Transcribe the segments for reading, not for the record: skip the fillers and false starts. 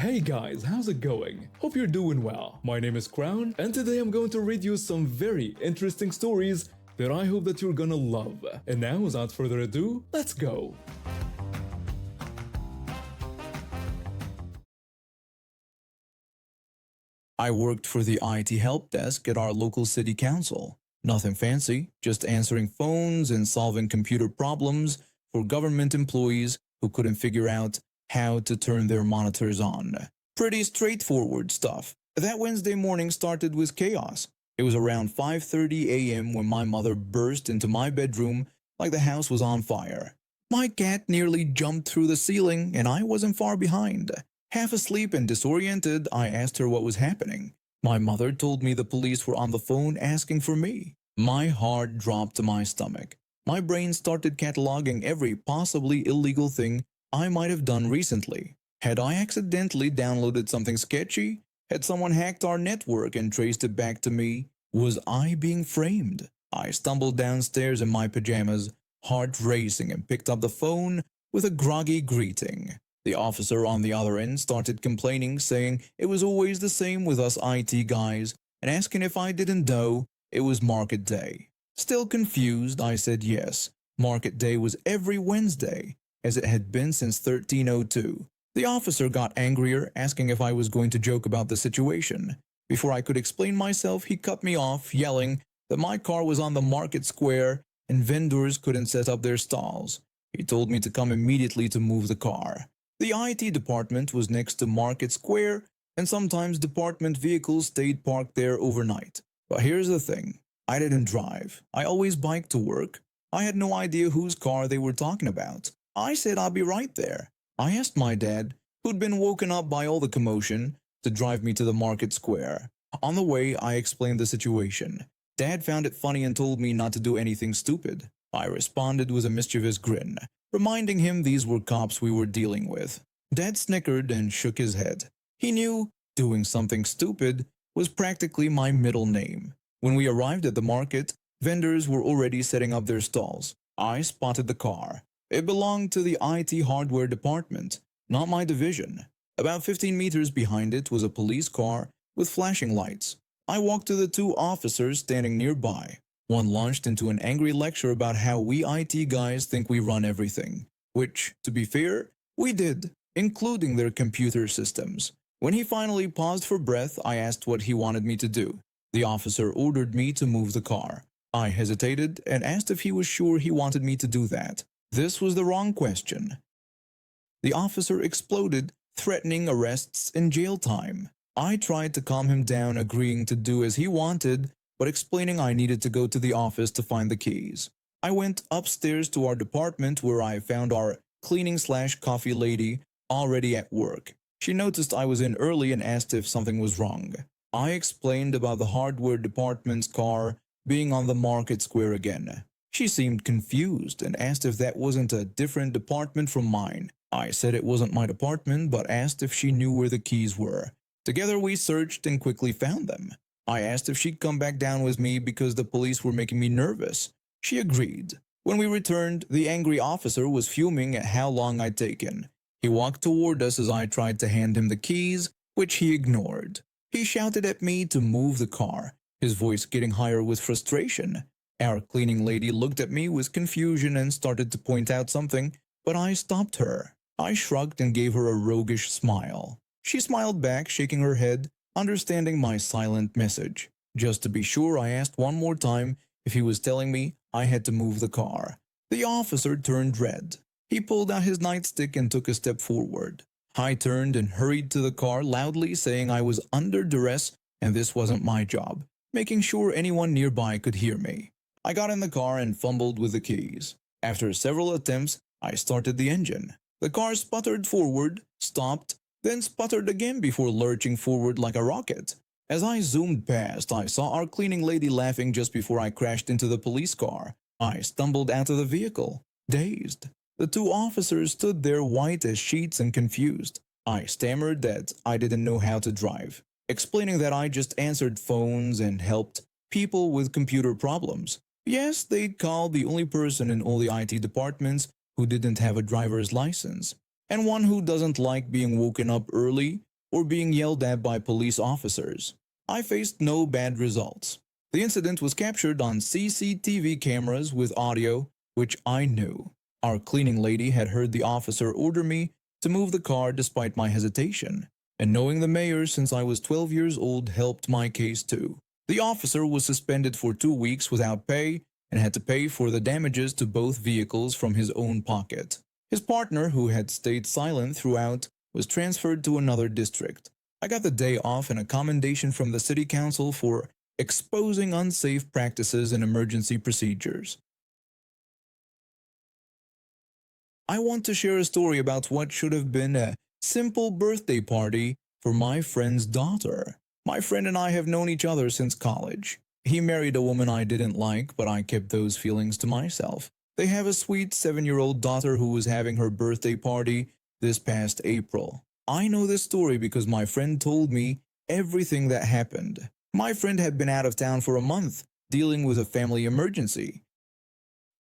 Hey guys, how's it going? Hope you're doing well. My name is Crown, and today I'm going to read you some very interesting stories that I hope that you're gonna love. And now, without further ado, let's go! I worked for the IT help desk at our local city council. Nothing fancy, just answering phones and solving computer problems for government employees who couldn't figure out how to turn their monitors on. Pretty straightforward stuff. That Wednesday morning started with chaos. It was around 5:30 a.m. when my mother burst into my bedroom like the house was on fire. My cat nearly jumped through the ceiling and I wasn't far behind. Half asleep and disoriented, I asked her what was happening. My mother told me the police were on the phone asking for me. My heart dropped to my stomach. My brain started cataloging every possibly illegal thing I might have done recently. Had I accidentally downloaded something sketchy? Had someone hacked our network and traced it back to me? Was I being framed? I stumbled downstairs in my pajamas, heart racing, and picked up the phone with a groggy greeting. The officer on the other end started complaining, saying it was always the same with us IT guys, and asking if I didn't know it was market day. Still confused, I said yes. Market day was every Wednesday, as it had been since 1302. The officer got angrier, asking if I was going to joke about the situation. Before I could explain myself, he cut me off, yelling that my car was on the market square and vendors couldn't set up their stalls. He told me to come immediately to move the car. The IT department was next to Market Square, and sometimes department vehicles stayed parked there overnight. But here's the thing. I didn't drive. I always biked to work. I had no idea whose car they were talking about. I said I'd be right there. I asked my dad, who'd been woken up by all the commotion, to drive me to the Market Square. On the way, I explained the situation. Dad found it funny and told me not to do anything stupid. I responded with a mischievous grin, reminding him these were cops we were dealing with. Dad snickered and shook his head. He knew doing something stupid was practically my middle name. When we arrived at the market, vendors were already setting up their stalls. I spotted the car. It belonged to the IT hardware department, not my division. About 15 meters behind it was a police car with flashing lights. I walked to the two officers standing nearby. One launched into an angry lecture about how we IT guys think we run everything, which, to be fair, we did, including their computer systems. When he finally paused for breath, I asked what he wanted me to do. The officer ordered me to move the car. I hesitated and asked if he was sure he wanted me to do that. This was the wrong question. The officer exploded, threatening arrests and jail time. I tried to calm him down, agreeing to do as he wanted, but explaining I needed to go to the office to find the keys. I went upstairs to our department where I found our cleaning/coffee lady already at work. She noticed I was in early and asked if something was wrong. I explained about the hardware department's car being on the market square again. She seemed confused and asked if that wasn't a different department from mine. I said it wasn't my department, but asked if she knew where the keys were. Together we searched and quickly found them. I asked if she'd come back down with me because the police were making me nervous. She agreed. When we returned, the angry officer was fuming at how long I'd taken. He walked toward us as I tried to hand him the keys, which he ignored. He shouted at me to move the car, his voice getting higher with frustration. Our cleaning lady looked at me with confusion and started to point out something, but I stopped her. I shrugged and gave her a roguish smile. She smiled back, shaking her head, understanding my silent message. Just to be sure, I asked one more time if he was telling me I had to move the car. The officer turned red. He pulled out his nightstick and took a step forward. I turned and hurried to the car, loudly saying I was under duress and this wasn't my job, making sure anyone nearby could hear me. I got in the car and fumbled with the keys. After several attempts, I started the engine. The car sputtered forward, stopped, then sputtered again before lurching forward like a rocket. As I zoomed past, I saw our cleaning lady laughing just before I crashed into the police car. I stumbled out of the vehicle, dazed. The two officers stood there white as sheets and confused. I stammered that I didn't know how to drive, explaining that I just answered phones and helped people with computer problems. Yes, they'd called the only person in all the IT departments who didn't have a driver's license, and one who doesn't like being woken up early or being yelled at by police officers. I faced no bad results. The incident was captured on CCTV cameras with audio, which I knew. Our cleaning lady had heard the officer order me to move the car despite my hesitation, and knowing the mayor since I was 12 years old helped my case too. The officer was suspended for 2 weeks without pay and had to pay for the damages to both vehicles from his own pocket. His partner, who had stayed silent throughout, was transferred to another district. I got the day off and a commendation from the city council for exposing unsafe practices and emergency procedures. I want to share a story about what should have been a simple birthday party for my friend's daughter. My friend and I have known each other since college. He married a woman I didn't like, but I kept those feelings to myself. They have a sweet 7-year-old daughter who was having her birthday party this past April. I know this story because my friend told me everything that happened. My friend had been out of town for a month, dealing with a family emergency.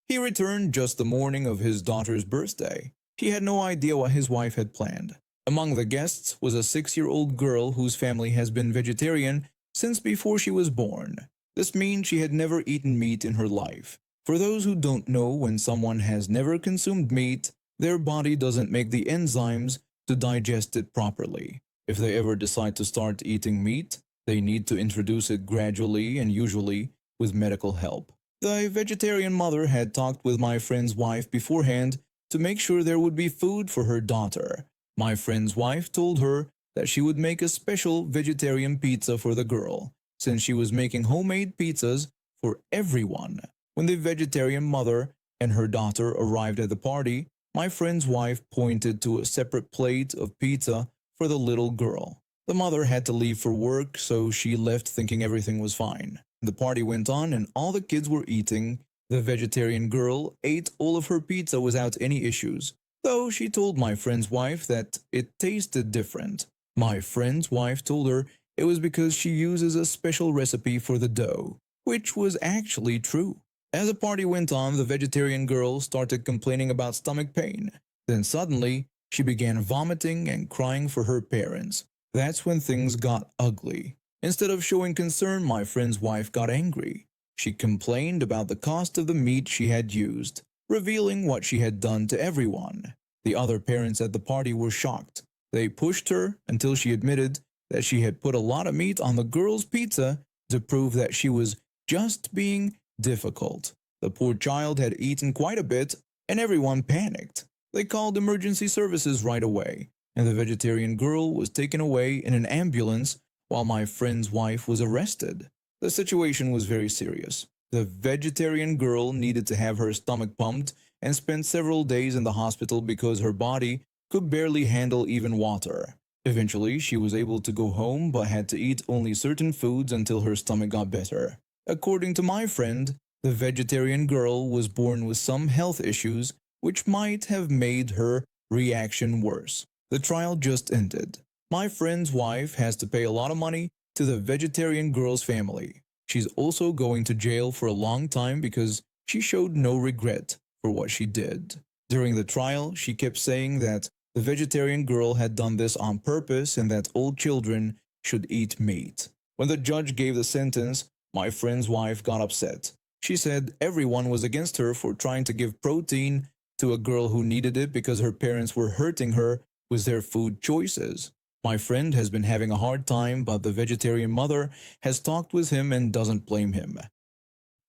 He returned just the morning of his daughter's birthday. He had no idea what his wife had planned. Among the guests was a 6-year-old girl whose family has been vegetarian since before she was born. This means she had never eaten meat in her life. For those who don't know, when someone has never consumed meat, their body doesn't make the enzymes to digest it properly. If they ever decide to start eating meat, they need to introduce it gradually and usually with medical help. The vegetarian mother had talked with my friend's wife beforehand to make sure there would be food for her daughter. My friend's wife told her that she would make a special vegetarian pizza for the girl, since she was making homemade pizzas for everyone. When the vegetarian mother and her daughter arrived at the party, my friend's wife pointed to a separate plate of pizza for the little girl. The mother had to leave for work, so she left thinking everything was fine. The party went on and all the kids were eating. The vegetarian girl ate all of her pizza without any issues, though she told my friend's wife that it tasted different. My friend's wife told her it was because she uses a special recipe for the dough, which was actually true. As the party went on, the vegetarian girl started complaining about stomach pain. Then suddenly, she began vomiting and crying for her parents. That's when things got ugly. Instead of showing concern, my friend's wife got angry. She complained about the cost of the meat she had used, revealing what she had done to everyone. The other parents at the party were shocked. They pushed her until she admitted that she had put a lot of meat on the girl's pizza to prove that she was just being difficult. The poor child had eaten quite a bit, and everyone panicked. They called emergency services right away, and the vegetarian girl was taken away in an ambulance while my friend's wife was arrested. The situation was very serious. The vegetarian girl needed to have her stomach pumped and spent several days in the hospital because her body could barely handle even water. Eventually, she was able to go home but had to eat only certain foods until her stomach got better. According to my friend, the vegetarian girl was born with some health issues which might have made her reaction worse. The trial just ended. My friend's wife has to pay a lot of money to the vegetarian girl's family. She's also going to jail for a long time because she showed no regret for what she did. During the trial, she kept saying that the vegetarian girl had done this on purpose and that all children should eat meat. When the judge gave the sentence, my friend's wife got upset. She said everyone was against her for trying to give protein to a girl who needed it because her parents were hurting her with their food choices. My friend has been having a hard time, but the vegetarian mother has talked with him and doesn't blame him.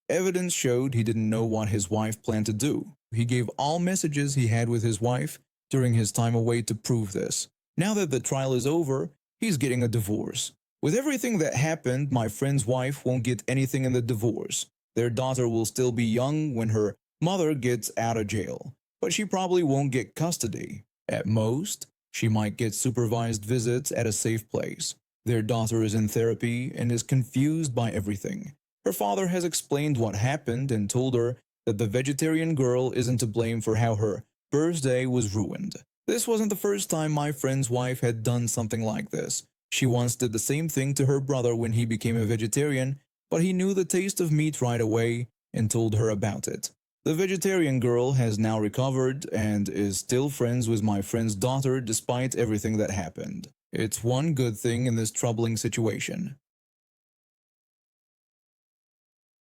Evidence showed he didn't know what his wife planned to do. He gave all messages he had with his wife during his time away to prove this. Now that the trial is over, he's getting a divorce. With everything that happened, my friend's wife won't get anything in the divorce. Their daughter will still be young when her mother gets out of jail, but she probably won't get custody. At most, she might get supervised visits at a safe place. Their daughter is in therapy and is confused by everything. Her father has explained what happened and told her that the vegetarian girl isn't to blame for how her birthday was ruined. This wasn't the first time my friend's wife had done something like this. She once did the same thing to her brother when he became a vegetarian, but he knew the taste of meat right away and told her about it. The vegetarian girl has now recovered and is still friends with my friend's daughter despite everything that happened. It's one good thing in this troubling situation.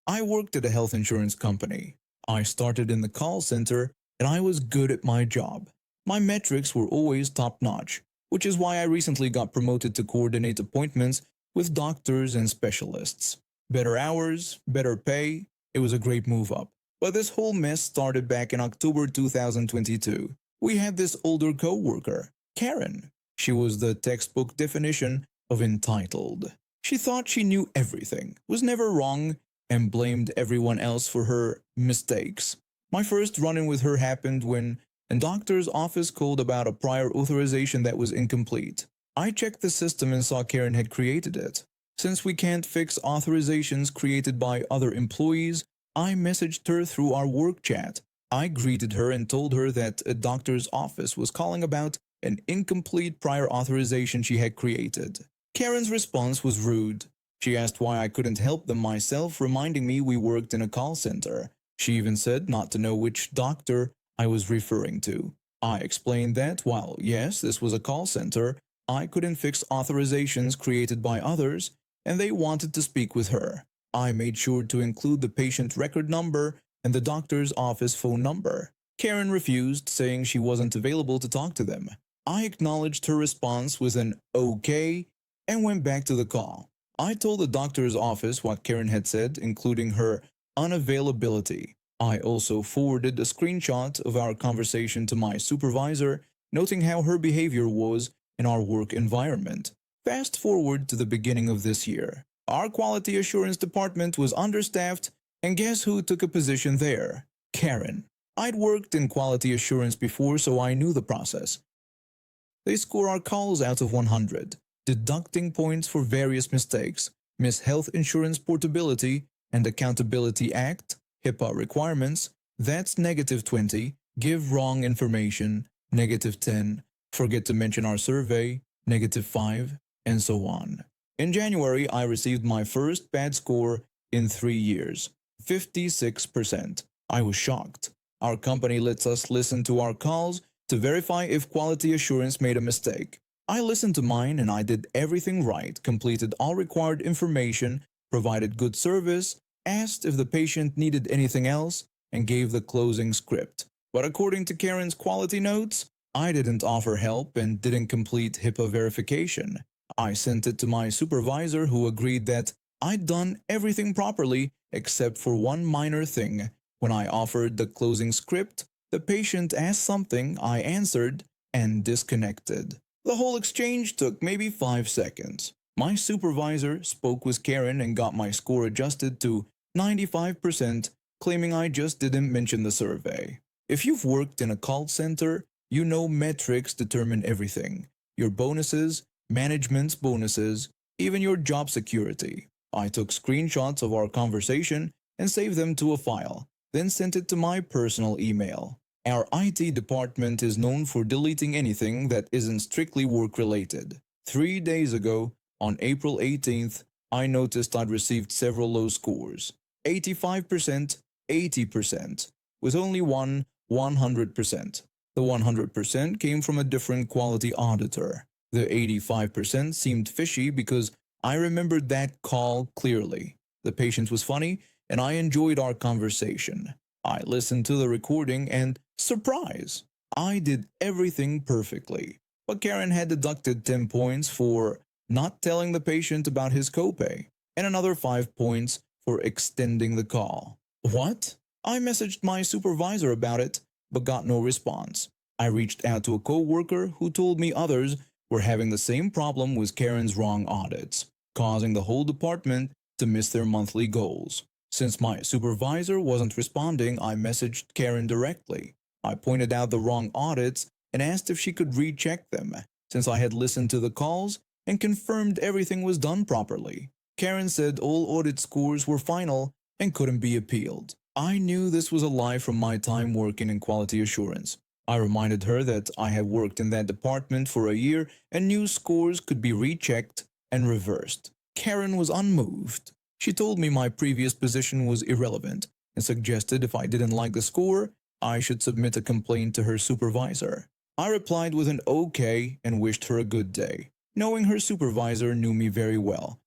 I worked at a health insurance company. I started in the call center and I was good at my job. My metrics were always top notch, which is why I recently got promoted to coordinate appointments with doctors and specialists. Better hours, better pay, it was a great move up. But this whole mess started back in October 2022. We had this older co-worker, Karen. She was the textbook definition of entitled. She thought she knew everything, was never wrong, and blamed everyone else for her mistakes. My first run-in with her happened when a doctor's office called about a prior authorization that was incomplete. I checked the system and saw Karen had created it. Since we can't fix authorizations created by other employees, I messaged her through our work chat. I greeted her and told her that a doctor's office was calling about an incomplete prior authorization she had created. Karen's response was rude. She asked why I couldn't help them myself, reminding me we worked in a call center. She even said not to know which doctor I was referring to. I explained that while, yes, this was a call center, I couldn't fix authorizations created by others, and they wanted to speak with her. I made sure to include the patient record number and the doctor's office phone number. Karen refused, saying she wasn't available to talk to them. I acknowledged her response with an okay and went back to the call. I told the doctor's office what Karen had said, including her unavailability. I also forwarded a screenshot of our conversation to my supervisor, noting how her behavior was in our work environment. Fast forward to the beginning of this year. Our quality assurance department was understaffed, and guess who took a position there? Karen. I'd worked in quality assurance before, so I knew the process. They score our calls out of 100. Deducting points for various mistakes, miss health insurance portability and accountability act, HIPAA requirements, that's negative 20, give wrong information, negative 10, forget to mention our survey, negative 5, and so on. In January, I received my first bad score in 3 years, 56%. I was shocked. Our company lets us listen to our calls to verify if quality assurance made a mistake. I listened to mine and I did everything right, completed all required information, provided good service, asked if the patient needed anything else, and gave the closing script. But according to Karen's quality notes, I didn't offer help and didn't complete HIPAA verification. I sent it to my supervisor, who agreed that I'd done everything properly except for one minor thing. When I offered the closing script, the patient asked something, I answered, and disconnected. The whole exchange took maybe 5 seconds. My supervisor spoke with Karen and got my score adjusted to 95%, claiming I just didn't mention the survey. If you've worked in a call center, you know metrics determine everything. Your bonuses, management's bonuses, even your job security. I took screenshots of our conversation and saved them to a file, then sent it to my personal email. Our IT department is known for deleting anything that isn't strictly work-related. 3 days ago, on April 18th, I noticed I'd received several low scores. 85%, 80%, with only one 100%. The 100% came from a different quality auditor. The 85% seemed fishy because I remembered that call clearly. The patient was funny, and I enjoyed our conversation. I listened to the recording and, surprise, I did everything perfectly. But Karen had deducted 10 points for not telling the patient about his copay, and another 5 points for extending the call. What? I messaged my supervisor about it, but got no response. I reached out to a co-worker who told me others were having the same problem with Karen's wrong audits, causing the whole department to miss their monthly goals. Since my supervisor wasn't responding, I messaged Karen directly. I pointed out the wrong audits and asked if she could recheck them, since I had listened to the calls and confirmed everything was done properly. Karen said all audit scores were final and couldn't be appealed. I knew this was a lie from my time working in quality assurance. I reminded her that I had worked in that department for a year and knew scores could be rechecked and reversed. Karen was unmoved. She told me my previous position was irrelevant and suggested if I didn't like the score, I should submit a complaint to her supervisor. I replied with an okay and wished her a good day. knowing her supervisor knew me very well.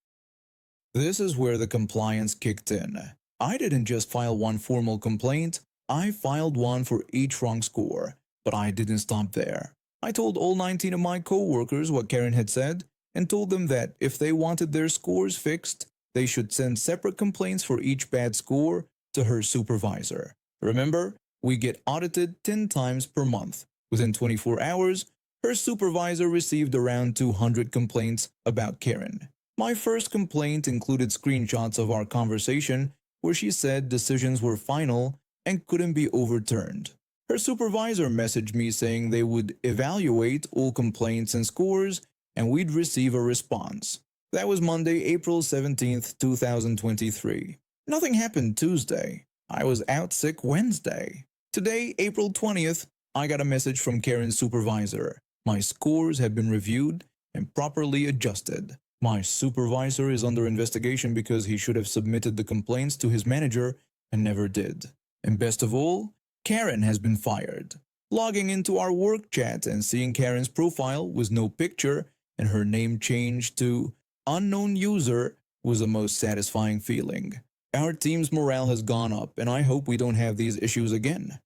This is where the compliance kicked in. I didn't just file one formal complaint, I filed one for each wrong score. But I didn't stop there. I told all 19 of my co-workers what Karen had said and told them that if they wanted their scores fixed, they should send separate complaints for each bad score to her supervisor. Remember, we get audited 10 times per month. Within 24 hours, her supervisor received around 200 complaints about Karen. My first complaint included screenshots of our conversation where she said decisions were final and couldn't be overturned. Her supervisor messaged me saying they would evaluate all complaints and scores and we'd receive a response. That was Monday, April 17th, 2023. Nothing happened Tuesday. I was out sick Wednesday. Today, April 20th, I got a message from Karen's supervisor. My scores have been reviewed and properly adjusted. My supervisor is under investigation because he should have submitted the complaints to his manager and never did. And best of all, Karen has been fired. Logging into our work chat and seeing Karen's profile with no picture and her name changed to unknown user was the most satisfying feeling. Our team's morale has gone up and I hope we don't have these issues again.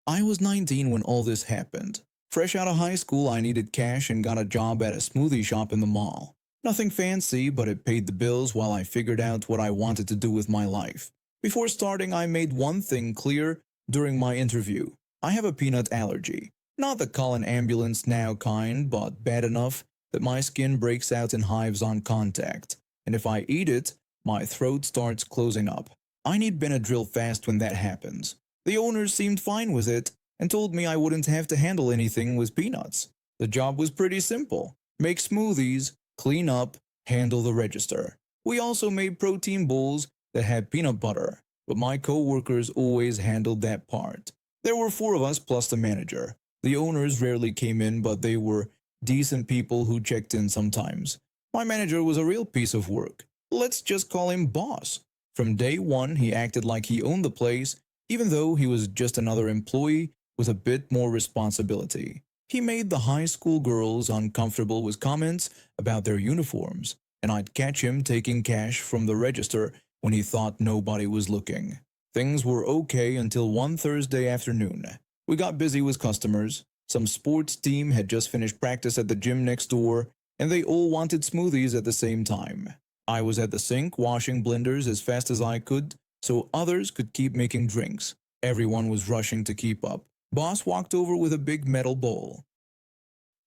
I was 19 when all this happened. Fresh out of high school, I needed cash and got a job at a smoothie shop in the mall. Nothing fancy, but it paid the bills while I figured out what I wanted to do with my life. Before starting, I made one thing clear during my interview. I have a peanut allergy. Not the call an ambulance now kind, but bad enough that my skin breaks out in hives on contact. And if I eat it, my throat starts closing up. I need Benadryl fast when that happens. The owners seemed fine with it and told me I wouldn't have to handle anything with peanuts. The job was pretty simple. Make smoothies, clean up, handle the register. We also made protein bowls that had peanut butter, but my co-workers always handled that part. There were 4 of us plus the manager. The owners rarely came in, but they were decent people who checked in sometimes. My manager was a real piece of work. Let's just call him boss. From day one, he acted like he owned the place, even though he was just another employee with a bit more responsibility. He made the high school girls uncomfortable with comments about their uniforms, and I'd catch him taking cash from the register when he thought nobody was looking. Things were okay until one Thursday afternoon. We got busy with customers. Some sports team had just finished practice at the gym next door, and they all wanted smoothies at the same time. I was at the sink washing blenders as fast as I could, so others could keep making drinks. Everyone was rushing to keep up. Boss walked over with a big metal bowl.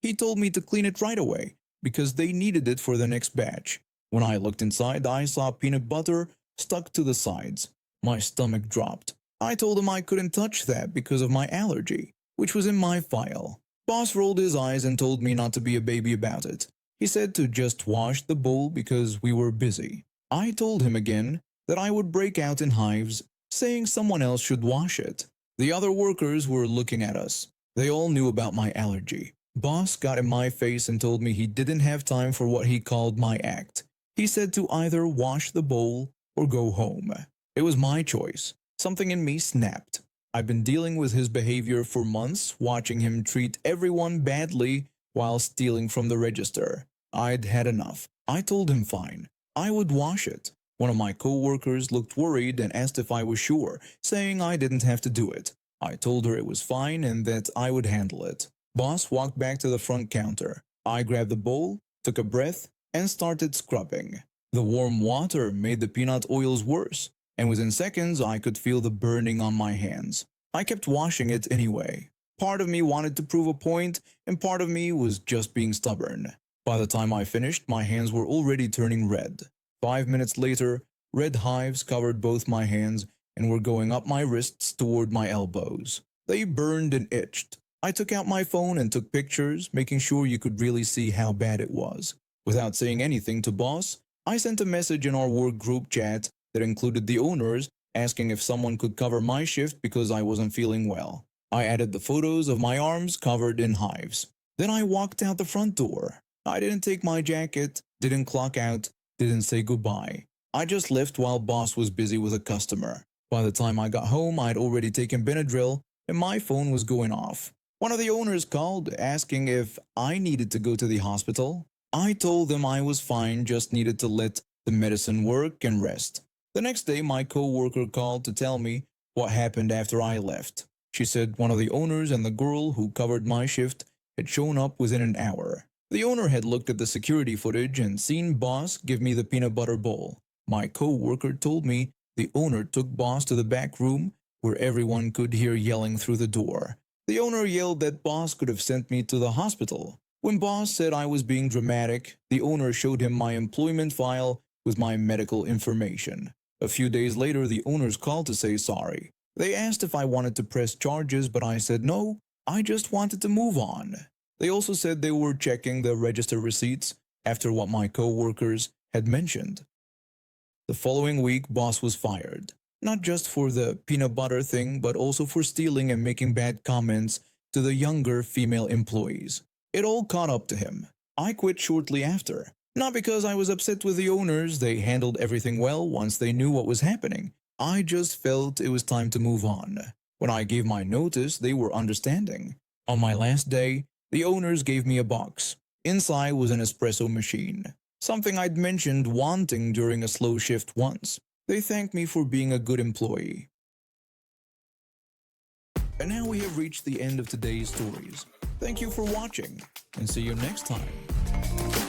He told me to clean it right away, because they needed it for the next batch. When I looked inside, I saw peanut butter stuck to the sides. My stomach dropped. I told him I couldn't touch that because of my allergy, which was in my file. Boss rolled his eyes and told me not to be a baby about it. He said to just wash the bowl because we were busy. I told him again that I would break out in hives, saying someone else should wash it. The other workers were looking at us. They all knew about my allergy. Boss got in my face and told me he didn't have time for what he called my act. He said to either wash the bowl or go home. It was my choice. Something in me snapped. I've been dealing with his behavior for months, watching him treat everyone badly while stealing from the register. I'd had enough. I told him fine. I would wash it. One of my co-workers looked worried and asked if I was sure, saying I didn't have to do it. I told her it was fine and that I would handle it. Boss walked back to the front counter. I grabbed the bowl, took a breath, and started scrubbing. The warm water made the peanut oils worse, and within seconds I could feel the burning on my hands. I kept washing it anyway. Part of me wanted to prove a point, and part of me was just being stubborn. By the time I finished, my hands were already turning red. 5 minutes later, red hives covered both my hands and were going up my wrists toward my elbows. They burned and itched. I took out my phone and took pictures, making sure you could really see how bad it was. Without saying anything to boss, I sent a message in our work group chat that included the owners, asking if someone could cover my shift because I wasn't feeling well. I added the photos of my arms covered in hives. Then I walked out the front door. I didn't take my jacket, didn't clock out, didn't say goodbye. I just left while boss was busy with a customer. By the time I got home, I'd already taken Benadryl and my phone was going off. One of the owners called asking if I needed to go to the hospital. I told them I was fine, just needed to let the medicine work and rest. The next day, my coworker called to tell me what happened after I left. She said one of the owners and the girl who covered my shift had shown up within an hour. The owner had looked at the security footage and seen Boss give me the peanut butter bowl. My coworker told me the owner took Boss to the back room where everyone could hear yelling through the door. The owner yelled that Boss could have sent me to the hospital. When Boss said I was being dramatic, the owner showed him my employment file with my medical information. A few days later, the owners called to say sorry. They asked if I wanted to press charges, but I said no, I just wanted to move on. They also said they were checking the register receipts after what my coworkers had mentioned. The following week, Boss was fired. Not just for the peanut butter thing, but also for stealing and making bad comments to the younger female employees. It all caught up to him. I quit shortly after. Not because I was upset with the owners, they handled everything well once they knew what was happening. I just felt it was time to move on. When I gave my notice, they were understanding. On my last day, the owners gave me a box. Inside was an espresso machine, something I'd mentioned wanting during a slow shift once. They thanked me for being a good employee. And now we have reached the end of today's stories. Thank you for watching, and see you next time.